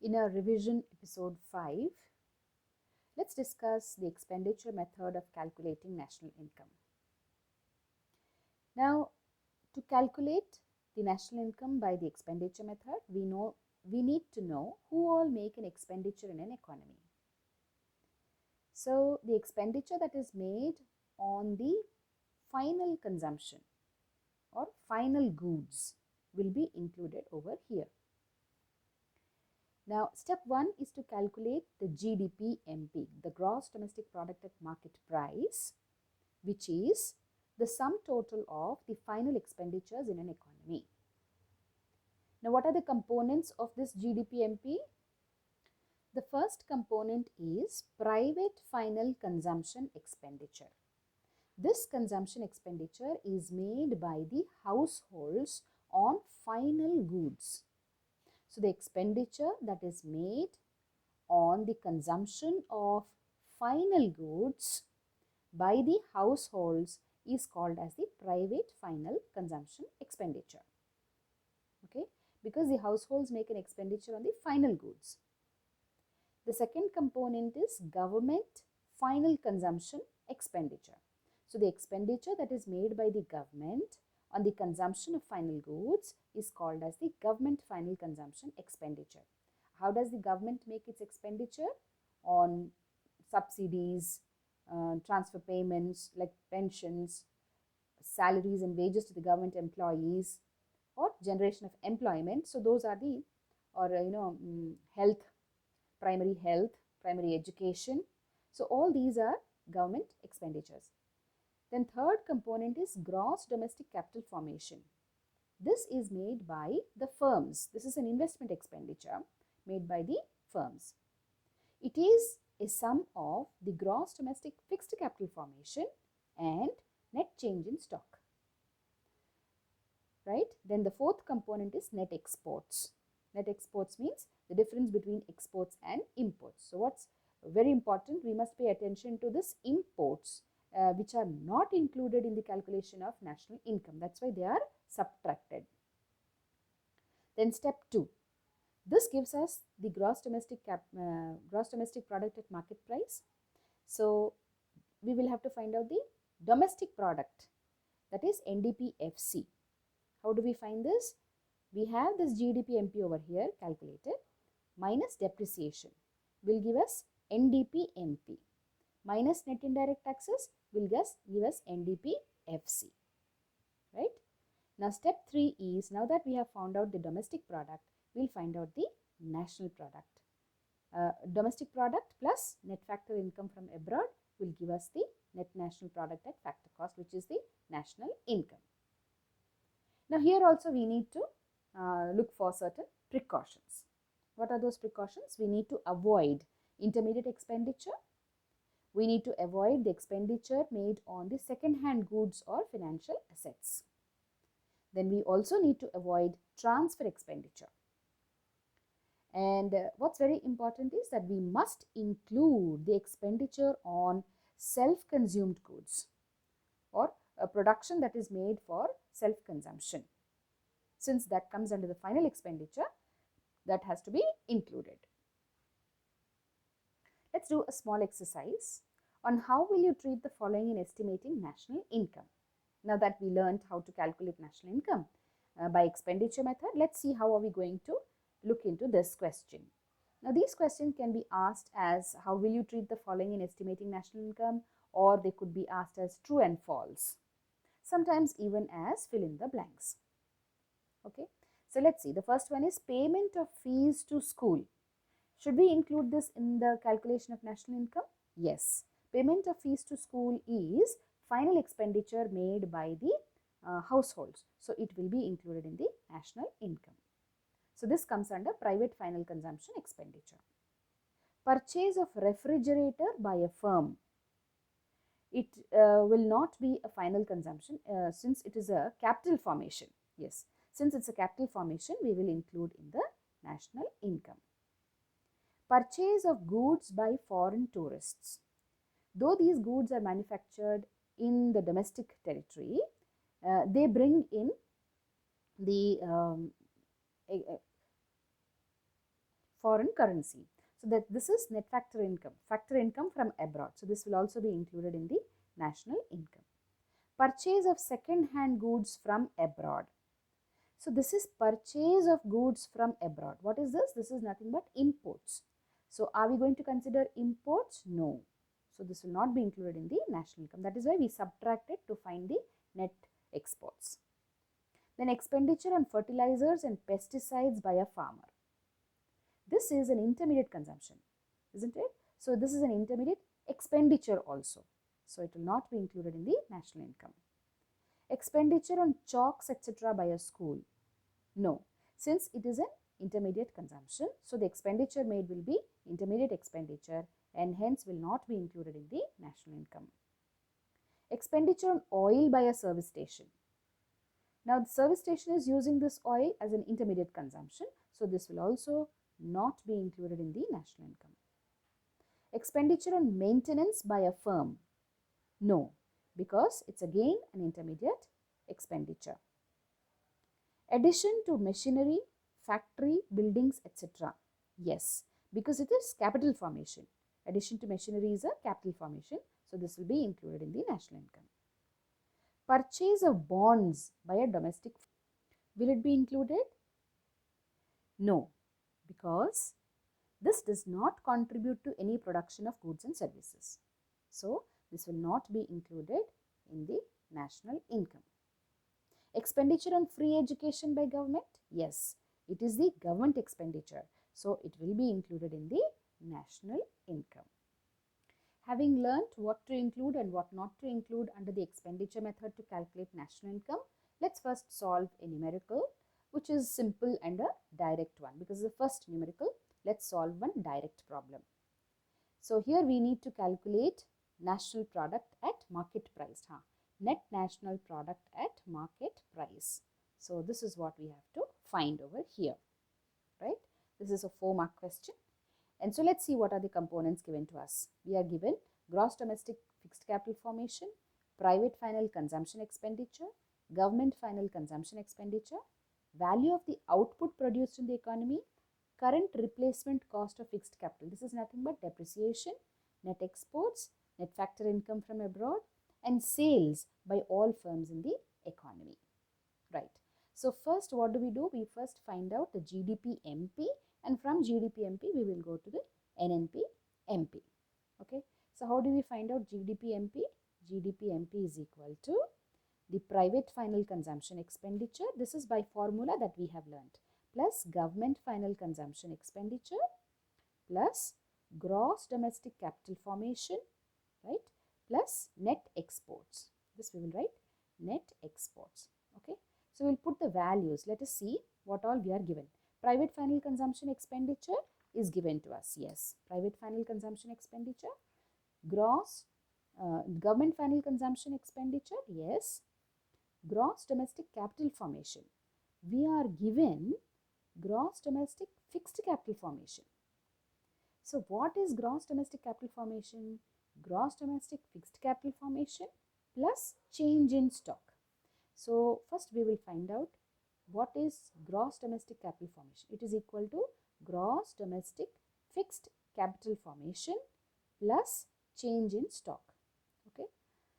In our revision episode 5, let's discuss the expenditure method of calculating national income. Now, to calculate the national income by the expenditure method, we need to know who all make an expenditure in an economy. So, the expenditure that is made on the final consumption or final goods will be included over here. Now, step 1 is to calculate the GDP-MP, the gross domestic product at market price, which is the sum total of the final expenditures in an economy. Now, what are the components of this GDP-MP? The first component is private final consumption expenditure. This consumption expenditure is made by the households on final goods. So, the expenditure that is made on the consumption of final goods by the households is called as the private final consumption expenditure. Okay, because the households make an expenditure on the final goods. The second component is government final consumption expenditure. So, the expenditure that is made by the government on the consumption of final goods is called as the government final consumption expenditure. How does the government make its expenditure? On subsidies, transfer payments like pensions, salaries and wages to the government employees, or generation of employment. So, those are the, health, primary education. So, all these are government expenditures. Then third component is gross domestic capital formation. This is made by the firms. This is an investment expenditure made by the firms. It is a sum of the gross domestic fixed capital formation and net change in stock. Right? Then the fourth component is net exports. Net exports means the difference between exports and imports. So, what's very important, we must pay attention to this imports, which are not included in the calculation of national income. That's why they are subtracted. Then step 2. This gives us the gross domestic product at market price. So, we will have to find out the domestic product, that is NDP-FC. How do we find this? We have this GDP-MP over here calculated, minus depreciation will give us NDP-MP, minus net indirect taxes will give us NDP-FC, right? Now, step 3 is, now that we have found out the domestic product, we will find out the national product. Domestic product plus net factor income from abroad will give us the net national product at factor cost, which is the national income. Now, here also we need to look for certain precautions. What are those precautions? We need to avoid intermediate expenditure. We need to avoid the expenditure made on the second-hand goods or financial assets. Then we also need to avoid transfer expenditure. And what's very important is that we must include the expenditure on self-consumed goods or a production that is made for self-consumption. Since that comes under the final expenditure, that has to be included. Let's do a small exercise on how will you treat the following in estimating national income. Now that we learned how to calculate national income by expenditure method, let's see how are we going to look into this question. Now, these questions can be asked as how will you treat the following in estimating national income, or they could be asked as true and false, sometimes even as fill in the blanks. Okay, so let's see. The first one is payment of fees to school. Should we include this in the calculation of national income? Yes. Payment of fees to school is final expenditure made by the households. So, it will be included in the national income. So, this comes under private final consumption expenditure. Purchase of refrigerator by a firm. It will not be a final consumption since it is a capital formation. Yes, since it's a capital formation, we will include in the national income. Purchase of goods by foreign tourists. Though these goods are manufactured in the domestic territory, they bring in the foreign currency. So that this is net factor income from abroad. So this will also be included in the national income. Purchase of second hand goods from abroad. So this is purchase of goods from abroad. What is this? This is nothing but imports. So are we going to consider imports? No. So this will not be included in the national income. That is why we subtracted to find the net exports. Then expenditure on fertilizers and pesticides by a farmer. This is an intermediate consumption, isn't it? So this is an intermediate expenditure also. So it will not be included in the national income. Expenditure on chalks, etc. by a school. No, since it is an intermediate consumption, so the expenditure made will be intermediate expenditure and hence will not be included in the national income. Expenditure on oil by a service station. Now the service station is using this oil as an intermediate consumption, so this will also not be included in the national income. Expenditure on maintenance by a firm. No, because it's again an intermediate expenditure. Addition to machinery, factory, buildings, etc. Yes, because it is capital formation. Addition to machinery is a capital formation, so this will be included in the national income. Purchase of bonds by a domestic. Will it be included? No, because this does not contribute to any production of goods and services. So this will not be included in the national income. Expenditure on free education by government? Yes, it is the government expenditure. So it will be included in the national income. Having learnt what to include and what not to include under the expenditure method to calculate national income, let's first solve a numerical, which is simple and a direct one. Because the first numerical, let's solve one direct problem. So here we need to calculate national product at market price. Net national product at market price. So this is what we have to find over here, right? This is a 4-mark question. And so let's see what are the components given to us. We are given gross domestic fixed capital formation, private final consumption expenditure, government final consumption expenditure, value of the output produced in the economy, current replacement cost of fixed capital. This is nothing but depreciation, net exports, net factor income from abroad, and sales by all firms in the economy, right? So first what do? We first find out the GDP MP, and from GDP MP we will go to the NNP MP, okay? So how do we find out GDP MP? GDP MP is equal to the private final consumption expenditure, this is by formula that we have learnt, plus government final consumption expenditure plus gross domestic capital formation, right, plus net exports. This we will write net exports, okay? So we'll put the values. Let us see what all we are given. Private final consumption expenditure is given to us. Yes, private final consumption expenditure. Gross government final consumption expenditure. Yes. Gross domestic capital formation. We are given gross domestic fixed capital formation. So what is gross domestic capital formation? Gross domestic fixed capital formation plus change in stock. So first we will find out what is gross domestic capital formation. It is equal to gross domestic fixed capital formation plus change in stock, okay?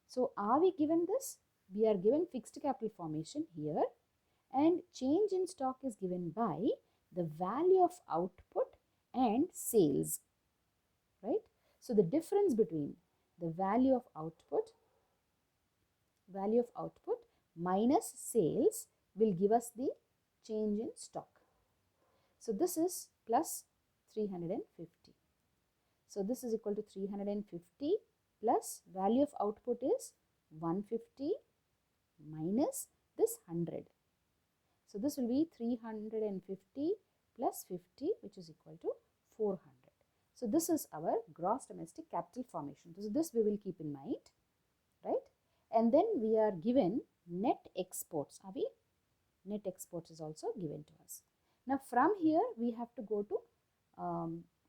So are we given this? We are given fixed capital formation here, and change in stock is given by the value of output and sales, right? So the difference between the value of output minus sales will give us the change in stock. So this is plus 350. So this is equal to 350 plus value of output is 150 minus this 100. So this will be 350 plus 50, which is equal to 400. So this is our gross domestic capital formation. So this we will keep in mind, right? And then we are given net exports. Are we? Net exports is also given to us. Now from here we have to go to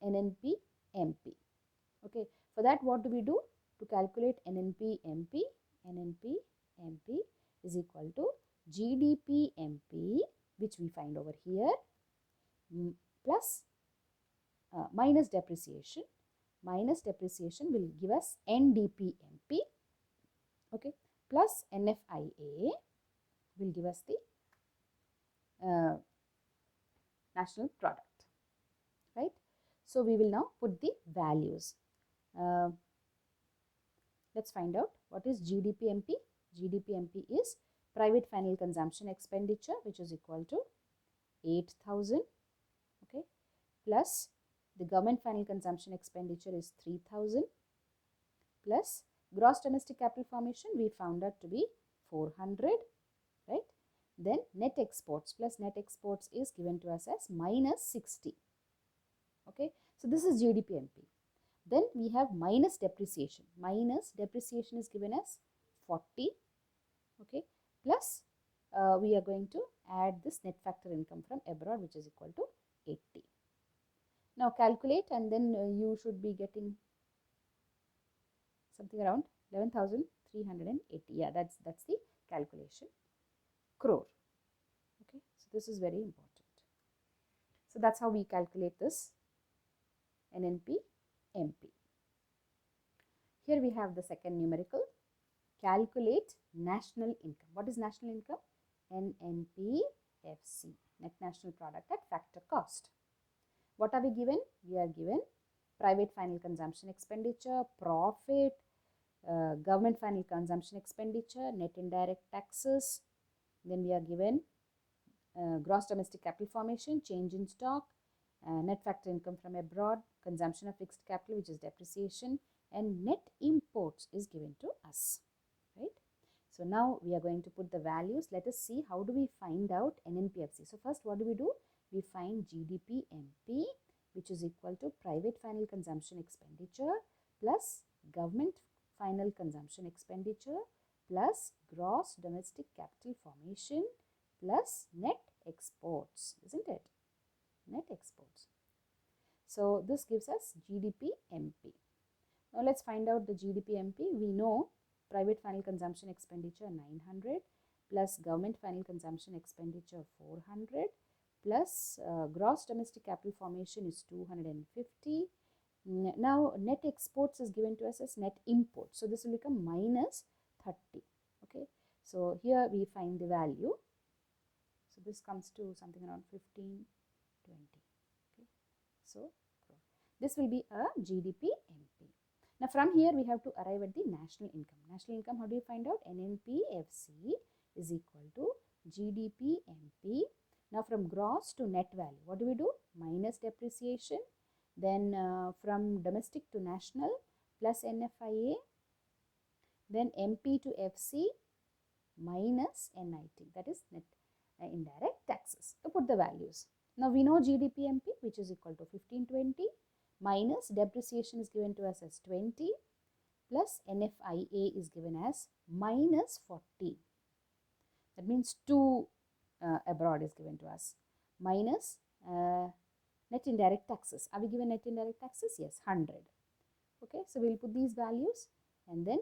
NNP MP. Okay. For that what do? To calculate NNP MP is equal to GDP MP, which we find over here, plus minus depreciation. Minus depreciation will give us NDPMP, okay, plus NFIA will give us the national product, right? So we will now put the values. Let's find out what is GDPMP. GDPMP is private final consumption expenditure, which is equal to 8,000, okay, plus the government final consumption expenditure is 3,000, plus gross domestic capital formation we found out to be 400, right? Then net exports plus net exports is given to us as minus 60, okay. So this is GDPMP. Then we have minus depreciation. Minus depreciation is given as 40, okay, plus we are going to add this net factor income from abroad, which is equal to 80. Now calculate, and then you should be getting something around 11,380. Yeah, that's the calculation. Crore. Okay, so this is very important. So that's how we calculate this NNP MP. Here we have the second numerical. Calculate national income. What is national income? NNPFC, net national product at factor cost. What are we given? We are given private final consumption expenditure, profit, government final consumption expenditure, net indirect taxes. Then we are given gross domestic capital formation, change in stock, net factor income from abroad, consumption of fixed capital, which is depreciation, and net imports is given to us, right? So now we are going to put the values. Let us see how do we find out NNPFC. So first what do? We find GDPMP, which is equal to private final consumption expenditure plus government final consumption expenditure plus gross domestic capital formation plus net exports, isn't it? Net exports. So this gives us GDPMP. Now let's find out the GDPMP. We know private final consumption expenditure 900 plus government final consumption expenditure 400 plus gross domestic capital formation is 250. Now net exports is given to us as net imports. So this will become minus 30. Okay. So here we find the value. So this comes to something around 15, 20. Okay. So this will be a GDPMP. Now from here we have to arrive at the national income. National income, how do you find out? NNPFC is equal to GDPMP. Now from gross to net value, what do? Minus depreciation. Then from domestic to national plus NFIA. Then MP to FC minus NIT, that is net indirect taxes. So put the values. Now we know GDPMP, which is equal to 1520 minus depreciation is given to us as 20 plus NFIA is given as minus 40. That means 2 abroad is given to us minus net indirect taxes. Are we given net indirect taxes? Yes, 100. Okay, so we will put these values and then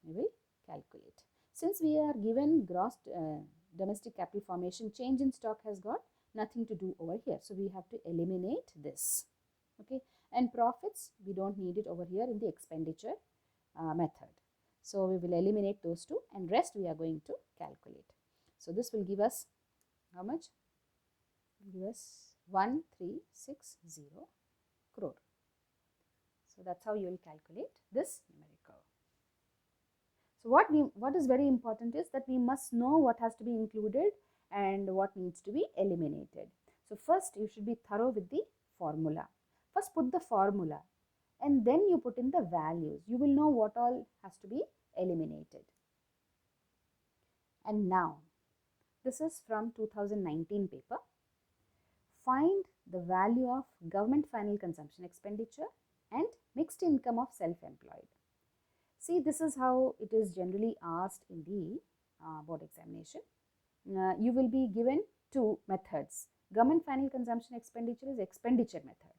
we will calculate. Since we are given gross domestic capital formation, change in stock has got nothing to do over here. So we have to eliminate this. Okay, and profits, we don't need it over here in the expenditure method. So we will eliminate those two and rest we are going to calculate. So this will give us how much? It will give us 1360 crore. So that's how you will calculate this numerical. So what is very important is that we must know what has to be included and what needs to be eliminated. So first you should be thorough with the formula. First put the formula and then you put in the values. You will know what all has to be eliminated. And now this is from 2019 paper. Find the value of government final consumption expenditure and mixed income of self-employed. See, this is how it is generally asked in the board examination. You will be given two methods. Government final consumption expenditure is expenditure method.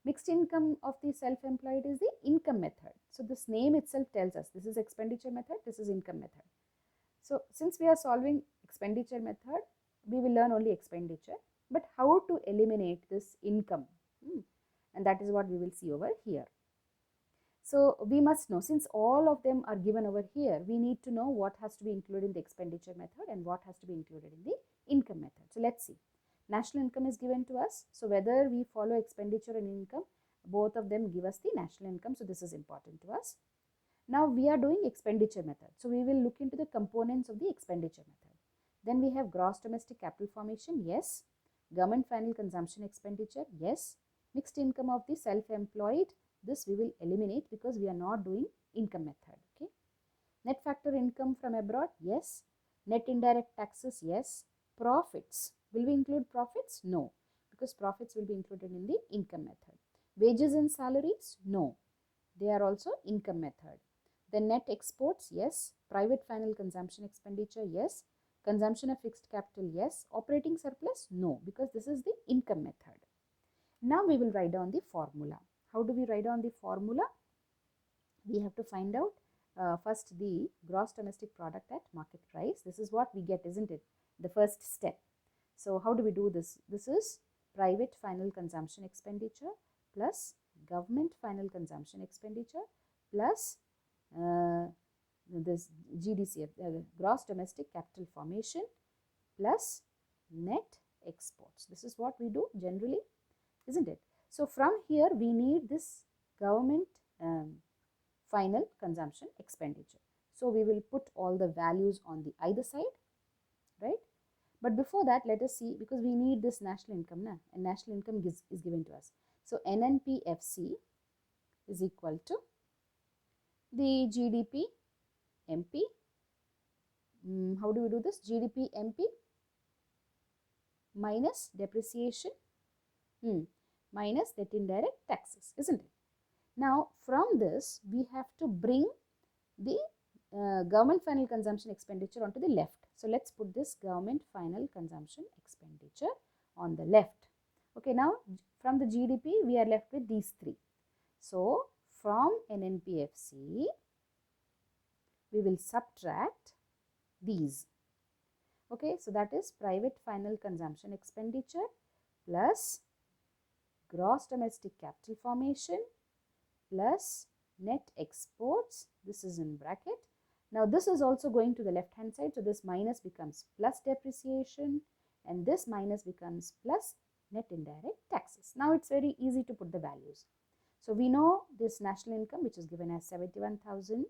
Mixed income of the self-employed is the income method. So this name itself tells us this is expenditure method, this is income method. So since we are solving expenditure method, we will learn only expenditure, but how to eliminate this income, and that is what we will see over here. So we must know, since all of them are given over here, we need to know what has to be included in the expenditure method and what has to be included in the income method. So let's see. National income is given to us. So whether we follow expenditure and income, both of them give us the national income. So this is important to us. Now we are doing expenditure method. So we will look into the components of the expenditure method. Then we have gross domestic capital formation. Yes. Government final consumption expenditure. Yes. Mixed income of the self-employed. This we will eliminate because we are not doing income method. Okay. Net factor income from abroad. Yes. Net indirect taxes. Yes. Profits. Will we include profits? No, because profits will be included in the income method. Wages and salaries? No, they are also income method. The net exports? Yes. Private final consumption expenditure? Yes. Consumption of fixed capital? Yes. Operating surplus? No, because this is the income method. Now we will write down the formula. How do we write down the formula? We have to find out first the gross domestic product at market price. This is what we get, isn't it? The first step. So how do we do this? This is private final consumption expenditure plus government final consumption expenditure plus this GDCF, gross domestic capital formation, plus net exports. This is what we do generally, isn't it? So from here we need this government final consumption expenditure. So we will put all the values on the either side, right? But before that, let us see, because we need this national income, and national income is given to us. So NNPFC is equal to the GDP MP. How do we do this? GDP MP minus depreciation minus net indirect taxes, isn't it? Now from this we have to bring the government final consumption expenditure onto the left. So let's put this government final consumption expenditure on the left. Okay, now from the GDP we are left with these three. So from NNPFC we will subtract these. Okay, so that is private final consumption expenditure plus gross domestic capital formation plus net exports. This is in bracket. Now this is also going to the left hand side, so this minus becomes plus depreciation and this minus becomes plus net indirect taxes. Now it's very easy to put the values. So we know this national income, which is given as 71,000,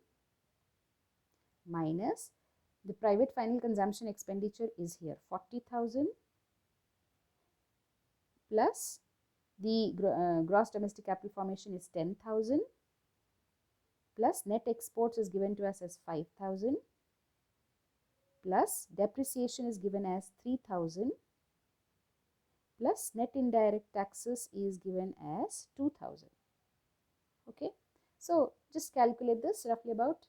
minus the private final consumption expenditure is here 40,000, plus the gross domestic capital formation is 10,000, plus net exports is given to us as 5,000, plus depreciation is given as 3,000, plus net indirect taxes is given as 2,000. Okay, so just calculate this roughly about,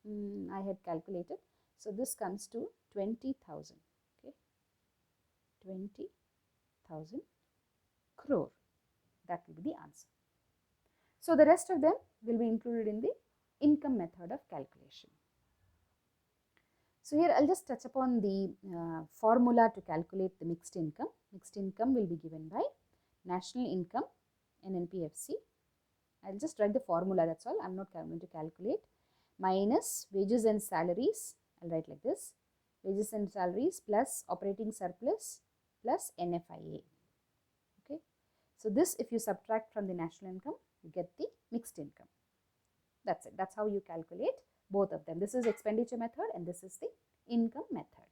I had calculated, so this comes to 20,000. Okay, 20,000 crore. That will be the answer. So the rest of them will be included in the income method of calculation. So here I'll just touch upon the formula to calculate the mixed income. Mixed income will be given by national income, NNPFC. I'll just write the formula, that's all. I'm not going to calculate. Minus wages and salaries. I'll write like this. Wages and salaries plus operating surplus plus NFIA. Okay. So this, if you subtract from the national income, you get the mixed income. That's it. That's how you calculate both of them. This is expenditure method and this is the income method.